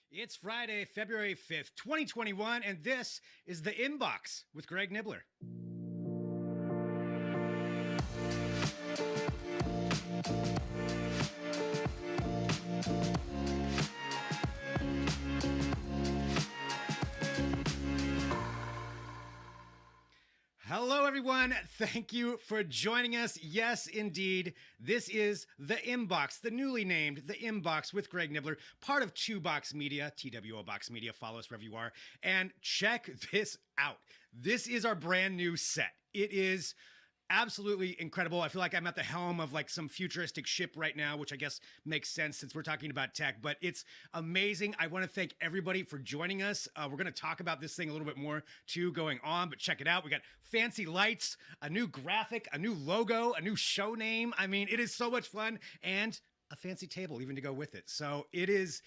It's Friday, February 5th, 2021, and this is The Inbox with Greg Nibler. Hello, everyone. Thank you for joining us. Yes, indeed. This is The Inbox, the newly named The Inbox with Greg Nibler, part of 2Box Media, TWO Box Media. Follow us wherever you are. And check this out. This is our brand new set. It is absolutely incredible. I feel like I'm at the helm of like some futuristic ship right now, which I guess makes sense since we're talking about tech, but it's amazing. I want to thank everybody for joining us. We're going to talk about this thing a little bit more too going on, but check it out. We got fancy lights, a new graphic, a new logo, a new show name. I mean, it is so much fun, and a fancy table even to go with it. So it is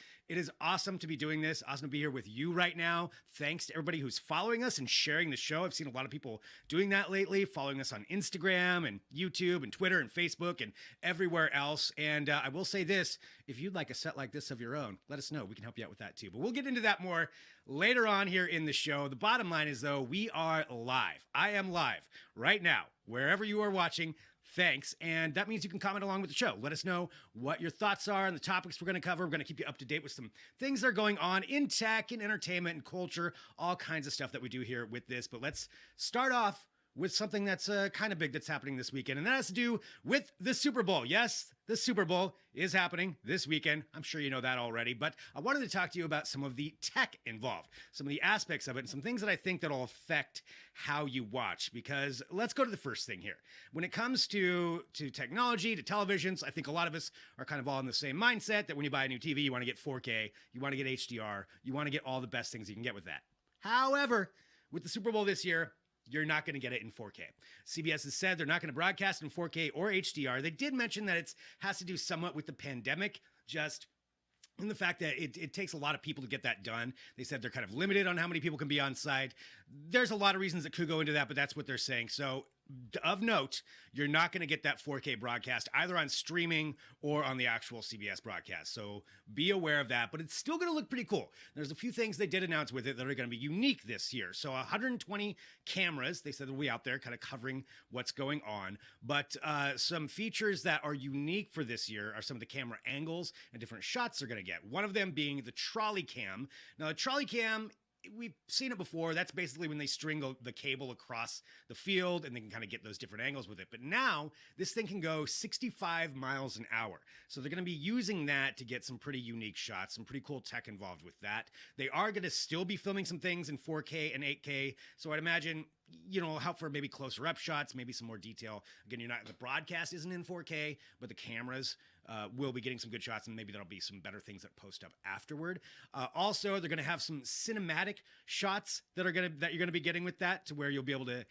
awesome to be doing this. Awesome to be here with you right now. Thanks to everybody who's following us and sharing the show. I've seen a lot of people doing that lately, following us on Instagram and YouTube and Twitter and Facebook and everywhere else. And I will say this, if you'd like a set like this of your own, let us know. We can help you out with that too. But we'll get into that more later on here in the show. The bottom line is though, we are live. I am live right now, wherever you are watching. Thanks. And that means you can comment along with the show. Let us know what your thoughts are on the topics we're going to cover. We're going to keep you up to date with some things that are going on in tech and entertainment and culture, all kinds of stuff that we do here with this. But let's start off with something that's kind of big that's happening this weekend, and that has to do with the Super Bowl. Yes, the Super Bowl is happening this weekend. I'm sure you know that already, but I wanted to talk to you about some of the tech involved, some of the aspects of it, and some things that I think that'll affect how you watch, because let's go to the first thing here. When it comes to technology, to televisions, I think a lot of us are kind of all in the same mindset that when you buy a new TV, you want to get 4K, you want to get HDR, you want to get all the best things you can get with that. However, with the Super Bowl this year, you're not going to get it in 4K. CBS has said they're not going to broadcast in 4K or HDR. They did mention that it has to do somewhat with the pandemic, just in the fact that it takes a lot of people to get that done. They said they're kind of limited on how many people can be on site. There's a lot of reasons that could go into that, but that's what they're saying. So of note, you're not going to get that 4K broadcast either on streaming or on the actual CBS broadcast. So be aware of that, but it's still going to look pretty cool. There's a few things they did announce with it that are going to be unique this year. So 120 cameras, they said they'll be out there kind of covering what's going on. But some features that are unique for this year are some of the camera angles and different shots they're going to get. One of them being the trolley cam. Now, the trolley cam, we've seen it before. That's basically when they string the cable across the field and they can kind of get those different angles with it. But now this thing can go 65 miles an hour. So they're going to be using that to get some pretty unique shots, some pretty cool tech involved with that. They are going to still be filming some things in 4K and 8K. So I'd imagine, you know, help for maybe closer up shots, maybe some more detail. Again, the broadcast isn't in 4K, but the cameras will be getting some good shots, and maybe there'll be some better things that post up afterward. Also, they're going to have some cinematic shots that you're going to be getting with that, to where you'll be able to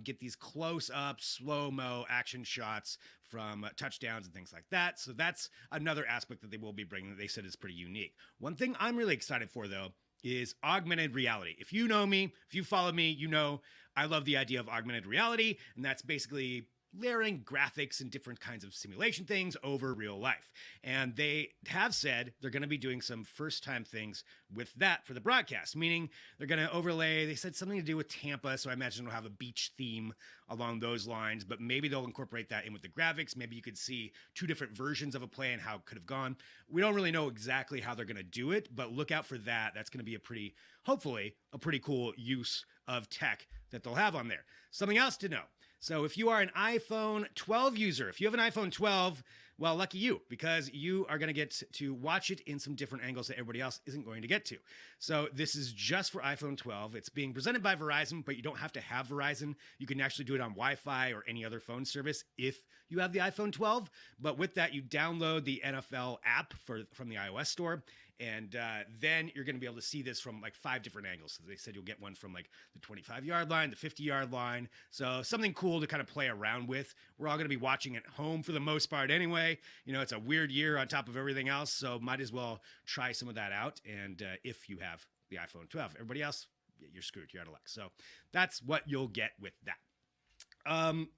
get these close-up, slow-mo action shots from touchdowns and things like that. So that's another aspect that they will be bringing that they said is pretty unique. One thing I'm really excited for, though, is augmented reality. If you know me, if you follow me, you know I love the idea of augmented reality, and that's basically layering graphics and different kinds of simulation things over real life. And they have said they're going to be doing some first-time things with that for the broadcast, meaning they're going to overlay, they said something to do with Tampa, so I imagine it'll have a beach theme along those lines, but maybe they'll incorporate that in with the graphics. Maybe you could see two different versions of a play and how it could have gone. We don't really know exactly how they're going to do it, but look out for that. That's going to be hopefully a pretty cool use of tech that they'll have on there. Something else to know. So if you are an iPhone 12 user, if you have an iPhone 12, well, lucky you, because you are going to get to watch it in some different angles that everybody else isn't going to get to. So this is just for iPhone 12. It's being presented by Verizon, but you don't have to have Verizon. You can actually do it on Wi-Fi or any other phone service if you have the iPhone 12. But with that, you download the NFL app from the iOS store. And then you're going to be able to see this from like 5 different angles. So they said you'll get one from like the 25-yard line, the 50-yard line. So something cool to kind of play around with. We're all going to be watching at home for the most part anyway. You know, it's a weird year on top of everything else. So might as well try some of that out. And if you have the iPhone 12, everybody else, you're screwed. You're out of luck. So that's what you'll get with that.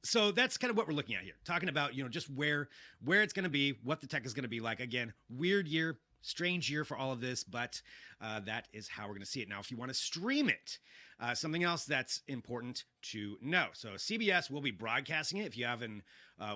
So that's kind of what we're looking at here. Talking about, you know, just where it's going to be, what the tech is going to be like. Again, weird year. Strange year for all of this, but that is how we're going to see it. Now, if you want to stream it, something else that's important to know. So CBS will be broadcasting it. If you have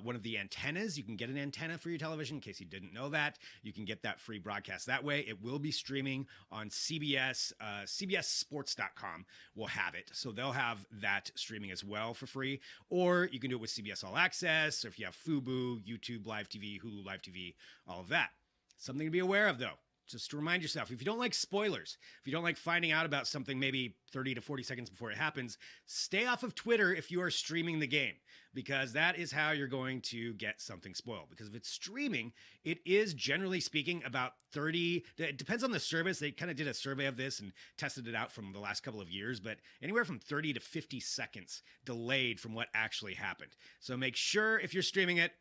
one of the antennas, you can get an antenna for your television. In case you didn't know that, you can get that free broadcast that way. It will be streaming on CBS. CBSSports.com will have it. So they'll have that streaming as well for free. Or you can do it with CBS All Access, or if you have Fubo, YouTube Live TV, Hulu Live TV, all of that. Something to be aware of, though. Just to remind yourself, if you don't like spoilers, if you don't like finding out about something maybe 30 to 40 seconds before it happens, stay off of Twitter if you are streaming the game, because that is how you're going to get something spoiled. Because if it's streaming, it is generally speaking about 30, it depends on the service. They kind of did a survey of this and tested it out from the last couple of years, but anywhere from 30 to 50 seconds delayed from what actually happened. So make sure if you're streaming it,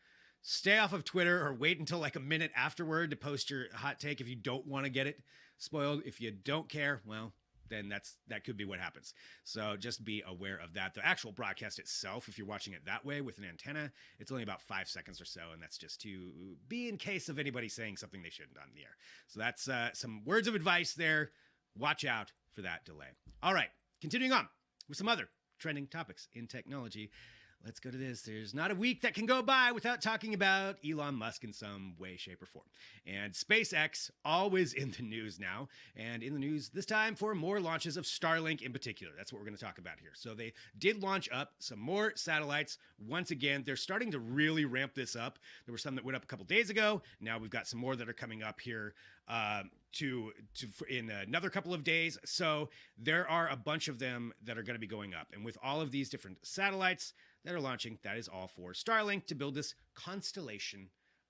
stay off of Twitter or wait until like a minute afterward to post your hot take if you don't want to get it spoiled. If you don't care, well, then that could be what happens. So just be aware of that. The actual broadcast itself, if you're watching it that way with an antenna, it's only about 5 seconds or so, and that's just to be in case of anybody saying something they shouldn't on the air. So that's some words of advice there. Watch out for that delay. All right, continuing on with some other trending topics in technology. Let's go to this. There's not a week that can go by without talking about Elon Musk in some way, shape, or form. And SpaceX, always in the news now, and in the news this time for more launches of Starlink in particular. That's what we're going to talk about here. So they did launch up some more satellites. Once again, they're starting to really ramp this up. There were some that went up a couple days ago. Now we've got some more that are coming up here in another couple of days. So there are a bunch of them that are going to be going up. And with all of these different satellites that are launching, that is all for Starlink to build this constellation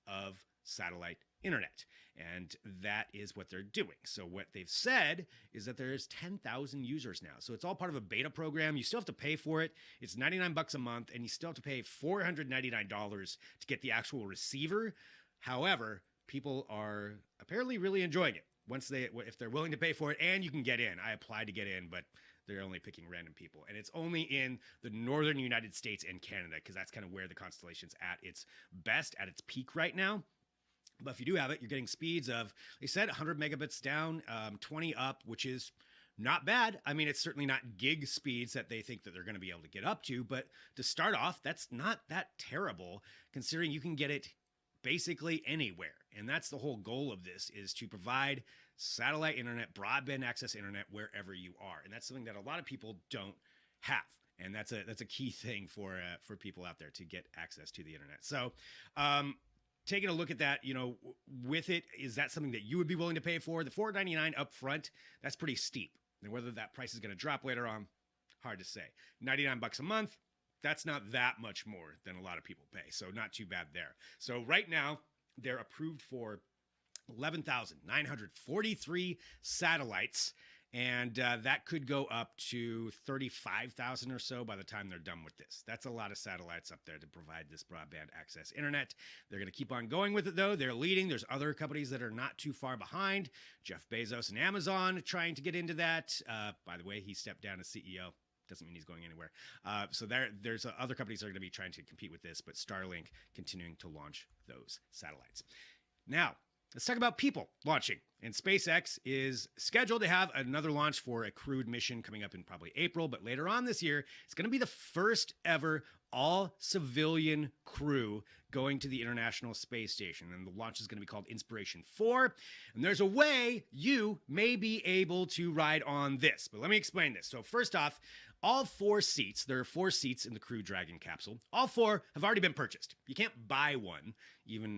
of satellite internet. And that is what they're doing. So what they've said is that there's 10,000 users now. So it's all part of a beta program. You still have to pay for it. It's $99 a month, and you still have to pay $499 to get the actual receiver. However, people are apparently really enjoying it if they're willing to pay for it, and you can get in. I applied to get in, but they're only picking random people. And it's only in the northern United States and Canada, because that's kind of where the constellation's at its best, at its peak right now. But if you do have it, you're getting speeds of, they said 100 megabits down, 20 up, which is not bad. I mean, it's certainly not gig speeds that they think that they're going to be able to get up to. But to start off, that's not that terrible, considering you can get it basically anywhere. And that's the whole goal of this, is to provide satellite internet, broadband access internet wherever you are. And that's something that a lot of people don't have. And that's a key thing for people out there to get access to the internet. So taking a look at that, with it, is that something that you would be willing to pay for? The $499 up front, that's pretty steep. And whether that price is going to drop later on, hard to say. $99 a month, that's not that much more than a lot of people pay. So not too bad there. So right now, they're approved for 11,943 satellites, and that could go up to 35,000 or so by the time they're done with this. That's a lot of satellites up there to provide this broadband access internet. They're going to keep on going with it, though. They're leading. There's other companies that are not too far behind. Jeff Bezos and Amazon trying to get into that. By the way, he stepped down as CEO. Doesn't mean he's going anywhere. So there's other companies that are going to be trying to compete with this, but Starlink continuing to launch those satellites. Now, let's talk about people launching. And SpaceX is scheduled to have another launch for a crewed mission coming up in probably April, but later on this year, it's going to be the first ever all-civilian crew going to the International Space Station. And the launch is going to be called Inspiration 4. And there's a way you may be able to ride on this. But let me explain this. So first off, all 4 seats, there are 4 seats in the Crew Dragon capsule. All 4 have already been purchased. You can't buy one,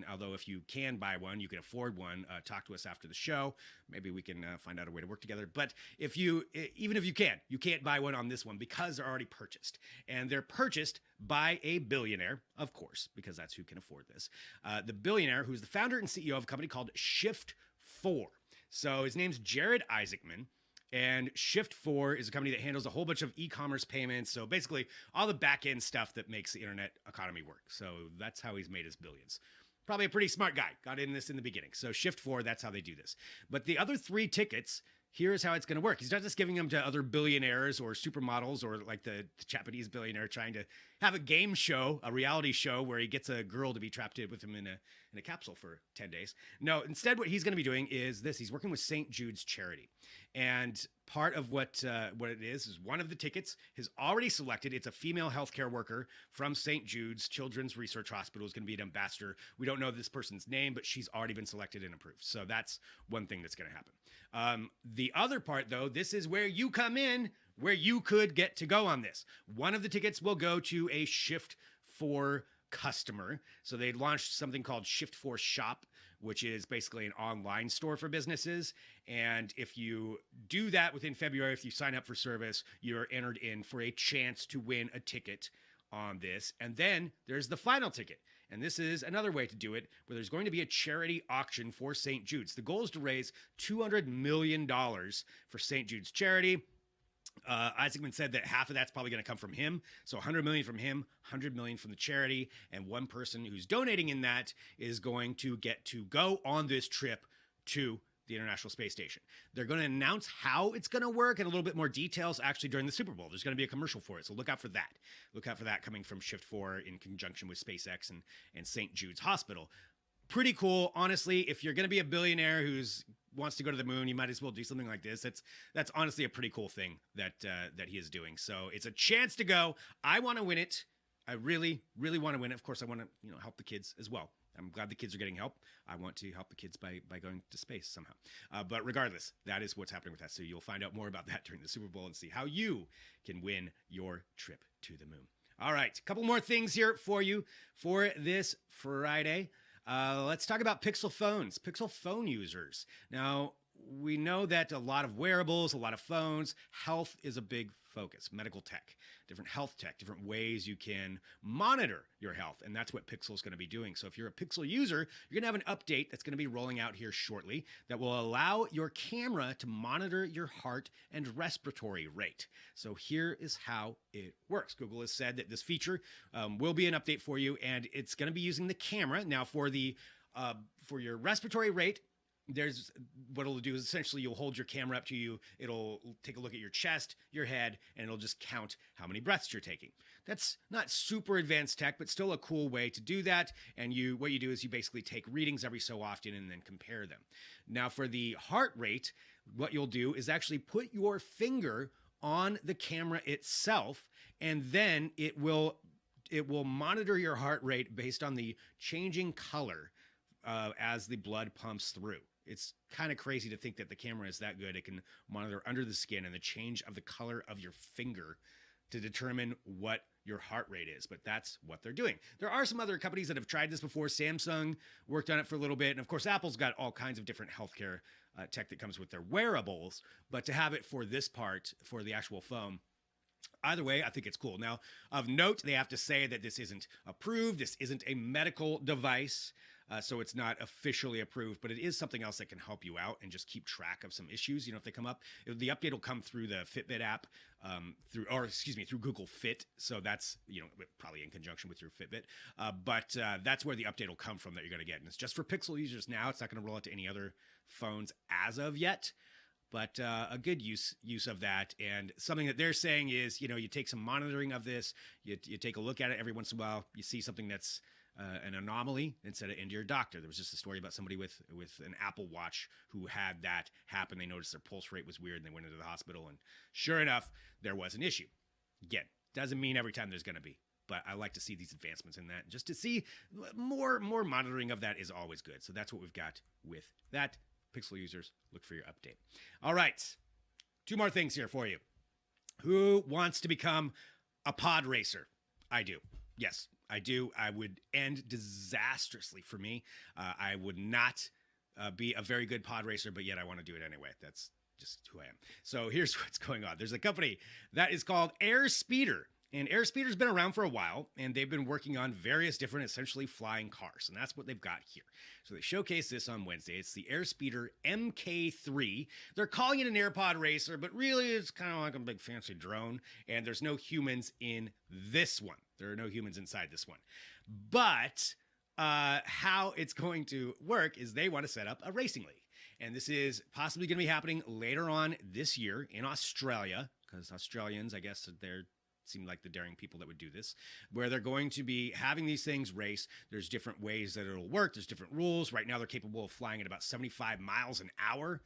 although if you can buy one, you can afford one. Talk to us after the show. Maybe we can find out a way to work together. But even if you can't buy one on this one because they're already purchased. And they're purchased by a billionaire, of course, because that's who can afford this. The billionaire, who's the founder and CEO of a company called Shift4. So his name's Jared Isaacman. And Shift4 is a company that handles a whole bunch of e-commerce payments. So basically all the back-end stuff that makes the internet economy work. So that's how he's made his billions. Probably a pretty smart guy. Got in this in the beginning. So Shift4, that's how they do this. But the other 3 tickets, here's how it's going to work. He's not just giving them to other billionaires or supermodels or like the Japanese billionaire trying to have a game show, a reality show where he gets a girl to be trapped in with him in in a capsule for 10 days. No, instead what he's going to be doing is this. He's working with St. Jude's charity. And part of what it is one of the tickets is already selected. It's a female healthcare worker from St. Jude's Children's Research Hospital is going to be an ambassador. We don't know this person's name, but she's already been selected and approved. So that's one thing that's going to happen. The other part, though, this is where you come in, where you could get to go on this. One of the tickets will go to a Shift 4 customer. So they launched something called Shift 4 Shop, which is basically an online store for businesses. And if you do that within February, if you sign up for service, you're entered in for a chance to win a ticket on this. And then there's the final ticket. And this is another way to do it, where there's going to be a charity auction for St. Jude's. The goal is to raise $200 million for St. Jude's charity. Isaacman said that half of that's probably going to come from him. So 100 million from him, 100 million from the charity. And one person who's donating in that is going to get to go on this trip to the International Space Station. They're going to announce how it's going to work and a little bit more details actually during the Super Bowl. There's going to be a commercial for it. So look out for that. Look out for that coming from Shift 4 in conjunction with SpaceX and St. Jude's Hospital. Pretty cool. Honestly, if you're going to be a billionaire who's wants to go to the moon, you might as well do something like this. That's honestly a pretty cool thing that he is doing. So it's a chance to go. I want to win it. I really, really want to win it. Of course, I want to help the kids as well. I'm glad the kids are getting help. I want to help the kids by going to space somehow. But regardless, that is what's happening with that. So you'll find out more about that during the Super Bowl and see how you can win your trip to the moon. All right, a couple more things here for you for this Friday. Let's talk about Pixel phones, Pixel phone users. Now, we know that a lot of wearables, a lot of phones, health is a big focus, medical tech, different health tech, different ways you can monitor your health. And that's what Pixel is going to be doing. So if you're a Pixel user, you're going to have an update that's going to be rolling out here shortly that will allow your camera to monitor your heart and respiratory rate. So here is how it works. Google has said that this feature will be an update for you, and it's going to be using the camera. Now for your respiratory rate, there's what it'll do is essentially you'll hold your camera up to you. It'll take a look at your chest, your head, and it'll just count how many breaths you're taking. That's not super advanced tech, but still a cool way to do that. And what you do is you basically take readings every so often and then compare them. Now for the heart rate, what you'll do is actually put your finger on the camera itself, and then it will monitor your heart rate based on the changing color as the blood pumps through. It's kind of crazy to think that the camera is that good. It can monitor under the skin and the change of the color of your finger to determine what your heart rate is. But that's what they're doing. There are some other companies that have tried this before. Samsung worked on it for a little bit. And of course, Apple's got all kinds of different healthcare tech that comes with their wearables. But to have it for this part, for the actual phone, either way, I think it's cool. Now, of note, they have to say that this isn't approved. This isn't a medical device. So it's not officially approved, but it is something else that can help you out and just keep track of some issues. If they come up, the update will come through the Fitbit app, through Google Fit. So that's, probably in conjunction with your Fitbit. But that's where the update will come from that you're going to get. And it's just for Pixel users now. It's not going to roll out to any other phones as of yet. But a good use of that, and something that they're saying is, you take some monitoring of this, you take a look at it every once in a while, you see something that's an anomaly, and send it into your doctor. There was just a story about somebody with an Apple Watch who had that happen. They noticed their pulse rate was weird, and they went into the hospital, and sure enough, there was an issue. Again, doesn't mean every time there's going to be, but I like to see these advancements in that. Just to see more monitoring of that is always good. So that's what we've got with that. Pixel users, look for your update. All right, 2 more things here for you. Who wants to become a pod racer? I do. Yes, I do. I would end disastrously for me. I would not be a very good pod racer, but yet I want to do it anyway. That's just who I am. So here's what's going on. There's a company that is called Airspeeder. And Airspeeder's been around for a while, and they've been working on various different, essentially flying cars. And that's what they've got here. So they showcased this on Wednesday. It's the Airspeeder MK3. They're calling it an AirPod racer, but really it's kind of like a big fancy drone. And there's no humans in this one. There are no humans inside this one. But how it's going to work is they want to set up a racing league. And this is possibly going to be happening later on this year in Australia, because Australians, I guess, they're seem like the daring people that would do this, where they're going to be having these things race. There's different ways that it'll work. There's different rules. Right now, they're capable of flying at about 75 miles an hour.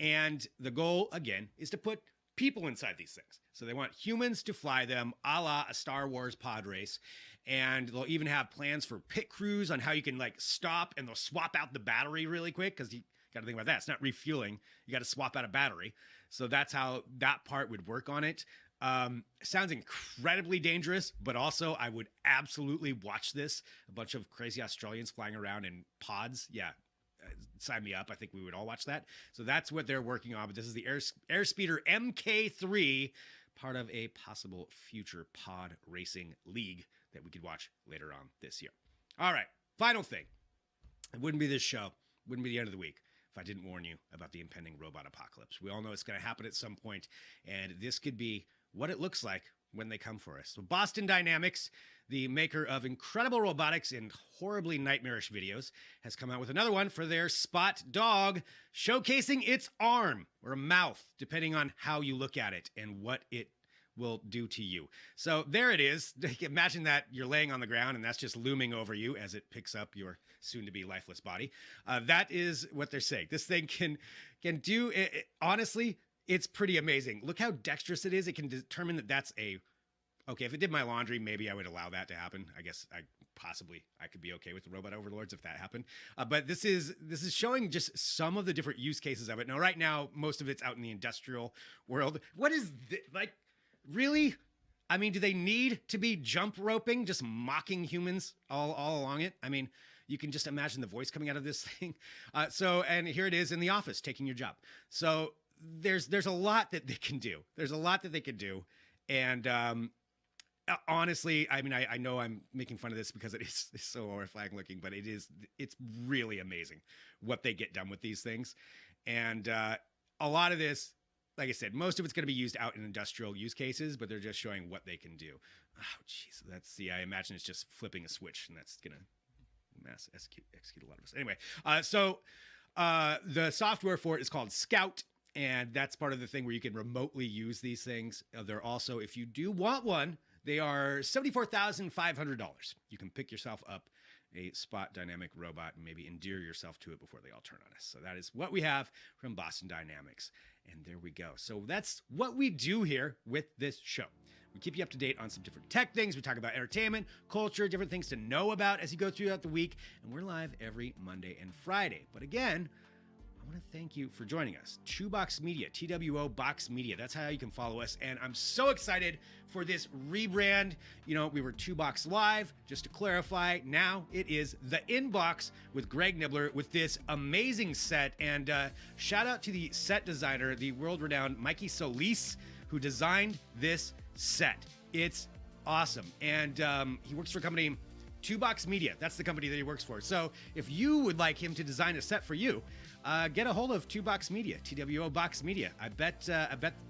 And the goal, again, is to put people inside these things. So they want humans to fly them, a la a Star Wars pod race. And they'll even have plans for pit crews on how you can like stop, and they'll swap out the battery really quick, because you got to think about that. It's not refueling. You got to swap out a battery. So that's how that part would work on it. Sounds incredibly dangerous, but also I would absolutely watch this. A bunch of crazy Australians flying around in pods. Yeah. Sign me up. I think we would all watch that. So that's what they're working on. But this is the Airspeeder MK3, part of a possible future pod racing league that we could watch later on this year. All right. Final thing. It wouldn't be this show. Wouldn't be the end of the week if I didn't warn you about the impending robot apocalypse. We all know it's going to happen at some point, and this could be what it looks like when they come for us. So Boston Dynamics, the maker of incredible robotics and horribly nightmarish videos, has come out with another one for their Spot dog, showcasing its arm or a mouth, depending on how you look at it and what it will do to you. So there it is. Imagine that you're laying on the ground and that's just looming over you as it picks up your soon-to-be lifeless body. That is what they're saying. This thing can do it. Honestly, it's pretty amazing. Look how dexterous it is. It can determine that that's okay, if it did my laundry, maybe I would allow that to happen. I guess I could be okay with the robot overlords if that happened. But this is showing just some of the different use cases of it. Now, right now, most of it's out in the industrial world. What is like, really? I mean, do they need to be jump roping, just mocking humans all along it? I mean, you can just imagine the voice coming out of this thing. And here it is in the office, taking your job. So there's a lot that they can do. There's a lot that they could do. And honestly, I mean, I know I'm making fun of this because it is so horrifying looking, but it's really amazing what they get done with these things. And a lot of this, like I said, most of it's going to be used out in industrial use cases, but they're just showing what they can do. Oh, jeez. I imagine it's just flipping a switch, and that's going to execute a lot of us. Anyway, so the software for it is called Scout. And that's part of the thing where you can remotely use these things. They're also, if you do want one, they are $74,500. You can pick yourself up a Spot Dynamic robot and maybe endear yourself to it before they all turn on us. So that is what we have from Boston Dynamics. And there we go. So that's what we do here with this show. We keep you up to date on some different tech things. We talk about entertainment, culture, different things to know about as you go throughout the week. And we're live every Monday and Friday. But again, I want to thank you for joining us. 2Box Media, TWO Box Media. That's how you can follow us. And I'm so excited for this rebrand. You know, we were 2Box Live. Just to clarify, now it is The Inbox with Greg Nibler with this amazing set. And shout out to the set designer, the world-renowned Mikey Solis, who designed this set. It's awesome. And he works for a company, 2Box Media. That's the company that he works for. So if you would like him to design a set for you, get a hold of 2Box Media, TWO Box Media. I bet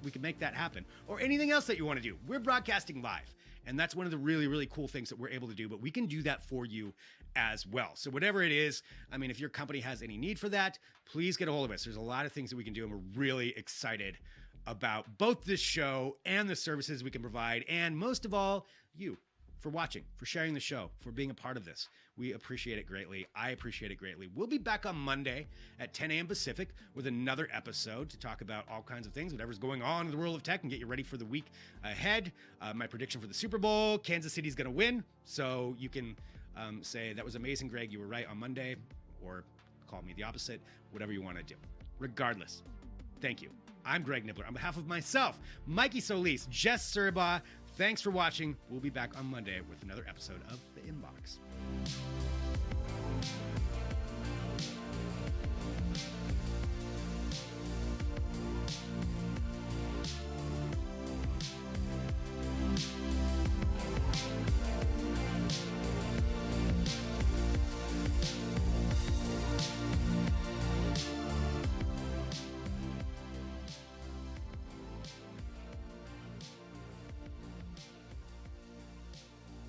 we can make that happen. Or anything else that you want to do. We're broadcasting live, and that's one of the really, really cool things that we're able to do, but we can do that for you as well. So whatever it is, I mean, if your company has any need for that, please get a hold of us. There's a lot of things that we can do, and we're really excited about both this show and the services we can provide, and most of all, you, for watching, for sharing the show, for being a part of this. We appreciate it greatly. I appreciate it greatly. We'll be back on Monday at 10 a.m. Pacific with another episode to talk about all kinds of things, whatever's going on in the world of tech, and get you ready for the week ahead. My prediction for the Super Bowl, Kansas City's going to win. So you can say, that was amazing, Greg. You were right on Monday, or call me the opposite, whatever you want to do. Regardless, thank you. I'm Greg Nibler. On behalf of myself, Mikey Solis, Jess Serba, thanks for watching. We'll be back on Monday with another episode of The Inbox.